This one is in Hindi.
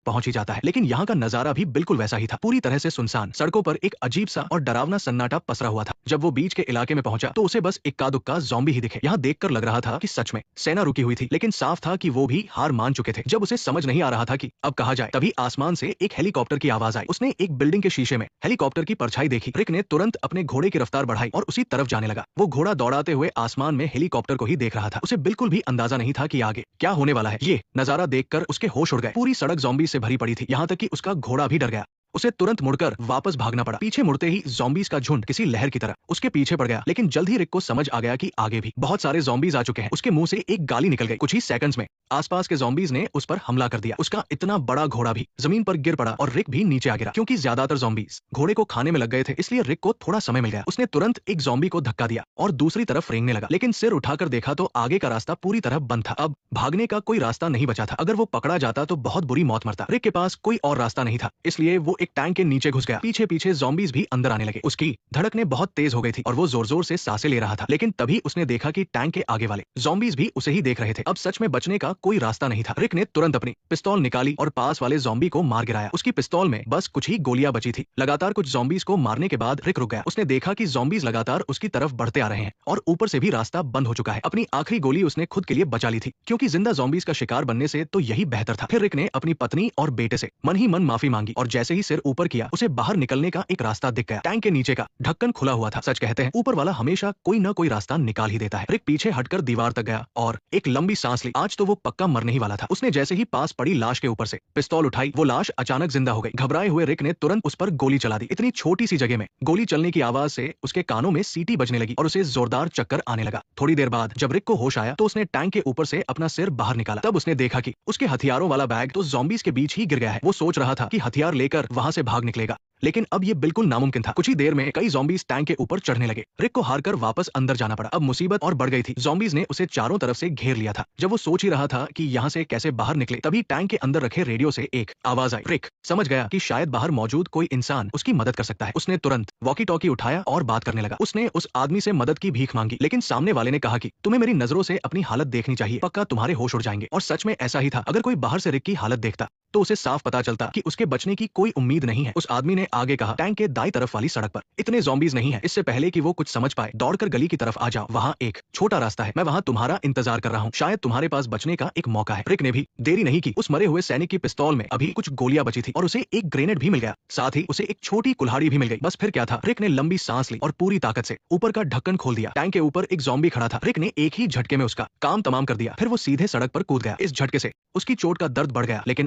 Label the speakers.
Speaker 1: पहुंच ही जाता है। लेकिन यहाँ का नजारा भी बिल्कुल वैसा ही था, पूरी तरह से सुनसान। सड़कों पर एक अजीब सा और डरावना सन्नाटा पसरा हुआ था। जब वो बीच के इलाके में पहुंचा तो उसे बस इक्का दुक्का ज़ॉम्बी ही दिखे। यहाँ देखकर लग रहा था कि सच में सेना रुकी हुई थी, लेकिन साफ था कि वो भी हार मान चुके थे। जब उसे समझ नहीं आ रहा था कि अब कहा जाए, तभी आसमान से एक हेलीकॉप्टर की आवाज आई। उसने एक बिल्डिंग के शीशे में हेलीकॉप्टर की परछाई देखी। रिक ने तुरंत अपने घोड़े की रफ्तार बढ़ाई और उसी तरफ जाने लगा। वो घोड़ा दौड़ाते हुए आसमान में हेलीकॉप्टर को ही देख रहा था। उसे बिल्कुल भी अंदाजा नहीं था कि आगे क्या होने वाला है। ये नजारा देखकर उसके होश उड़ गए। पूरी सड़क ज़ॉम्बी से भरी पड़ी थी, यहाँ तक कि उसका घोड़ा भी डर गया। उसे तुरंत मुड़कर वापस भागना पड़ा। पीछे मुड़ते ही ज़ॉम्बीज का झुंड किसी लहर की तरह उसके पीछे पड़ गया। लेकिन जल्द ही रिक को समझ आ गया कि आगे भी बहुत सारे ज़ॉम्बीज आ चुके हैं। उसके मुंह से एक गाली निकल गई। कुछ ही सेकंड्स में आसपास के ज़ॉम्बीज ने उस पर हमला कर दिया। उसका इतना बड़ा घोड़ा भी जमीन पर गिर पड़ा और रिक भी नीचे आ गिरा। क्योंकि ज्यादातर ज़ॉम्बीज घोड़े को खाने में लग गए थे, इसलिए रिक को थोड़ा समय मिल गया। उसने तुरंत एक ज़ॉम्बी को धक्का दिया और दूसरी तरफ रेंगने लगा। लेकिन सिर उठाकर देखा तो आगे का रास्ता पूरी तरह बंद था। अब भागने का कोई रास्ता नहीं बचा था। अगर वो पकड़ा जाता तो बहुत बुरी मौत मरता। रिक के पास कोई और रास्ता नहीं था, इसलिए वो एक टैंक के नीचे घुस गया। पीछे पीछे ज़ॉम्बीज भी अंदर आने लगे। उसकी धड़कनें बहुत तेज हो गई थी और वो जोर जोर से सांसें ले रहा था। लेकिन तभी उसने देखा कि टैंक के आगे वाले ज़ॉम्बीज भी उसे ही देख रहे थे। अब सच में बचने का कोई रास्ता नहीं था। रिक ने तुरंत अपनी पिस्तौल निकाली और पास वाले ज़ॉम्बी को मार गिराया। उसकी पिस्तौल में बस कुछ ही गोलियां बची थी। लगातार कुछ ज़ॉम्बीज को मारने के बाद रिक रुक गया। उसने देखा कि ज़ॉम्बीज लगातार उसकी तरफ बढ़ते आ रहे हैं और ऊपर से भी रास्ता बंद हो चुका है। अपनी आखिरी गोली उसने खुद के लिए बचा ली थी, क्योंकि जिंदा ज़ॉम्बीज का शिकार बनने से तो यही बेहतर था। फिर रिक ने अपनी पत्नी और बेटे से मन ही मन माफी मांगी और जैसे ही सिर ऊपर किया, उसे बाहर निकलने का एक रास्ता दिख गया। टैंक के नीचे का ढक्कन खुला हुआ था। सच कहते हैं, ऊपर वाला हमेशा कोई ना कोई रास्ता निकाल ही देता है। रिक पीछे हटकर दीवार तक गया और एक लंबी सांस ली। आज तो वो पक्का मरने ही वाला था। उसने जैसे ही पास पड़ी लाश के ऊपर से पिस्तौल उठाई, वो लाश अचानक जिंदा हो गई। घबराए हुए रिक ने तुरंत उस पर गोली चला दी। इतनी छोटी सी जगह में गोली चलने की आवाज से उसके कानों में सीटी बजने लगी और उसे जोरदार चक्कर आने लगा। थोड़ी देर बाद जब रिक को होश आया तो उसने टैंक के ऊपर से अपना सिर बाहर निकाला। तब उसने देखा कि उसके हथियारों वाला बैग तो ज़ॉम्बीज के बीच ही गिर गया है। वो सोच रहा था कि हथियार लेकर वहां से भाग निकलेगा, लेकिन अब ये बिल्कुल नामुमकिन था। कुछ ही देर में कई ज़ॉम्बीज टैंक के ऊपर चढ़ने लगे। रिक को हारकर वापस अंदर जाना पड़ा। अब मुसीबत और बढ़ गई थी। ज़ॉम्बीज ने उसे चारों तरफ से घेर लिया था। जब वो सोच ही रहा था कि यहाँ से कैसे बाहर निकले, तभी टैंक के अंदर रखे रेडियो से एक आवाज आई। रिक समझ गया कि शायद बाहर मौजूद कोई इंसान उसकी मदद कर सकता है। उसने तुरंत वॉकी टॉकी उठाया और बात करने लगा। उसने उस आदमी से मदद की भीख मांगी, लेकिन सामने वाले ने कहा कि तुम्हें मेरी नजरों से अपनी हालत देखनी चाहिए, पक्का तुम्हारे होश उड़ जाएंगे। और सच में ऐसा ही था। अगर कोई बाहर से रिक की हालत देखता तो उसे साफ पता चलता कि उसके बचने की कोई उम्मीद नहीं है। उस आदमी ने आगे कहा, टैंक के दाईं तरफ वाली सड़क पर इतने ज़ॉम्बीज नहीं है। इससे पहले कि वो कुछ समझ पाए, दौड़कर गली की तरफ आ जाओ। वहाँ एक छोटा रास्ता है, मैं वहाँ तुम्हारा इंतजार कर रहा हूँ। शायद तुम्हारे पास बचने का एक मौका है। रिक ने भी देरी नहीं की। उस मरे हुए सैनिक की पिस्तौल में अभी कुछ गोलियां बची थी और उसे एक ग्रेनेड भी मिल गया। साथ ही उसे एक छोटी कुल्हाड़ी भी मिल गई। बस फिर क्या था, रिक ने लंबी सांस ली और पूरी ताकत से ऊपर का ढक्कन खोल दिया। टैंक के ऊपर एक ज़ॉम्बी खड़ा था। रिक ने एक ही झटके में उसका काम तमाम कर दिया। फिर वो सीधे सड़क पर कूद गया। इस झटके से उसकी चोट का दर्द बढ़ गया, लेकिन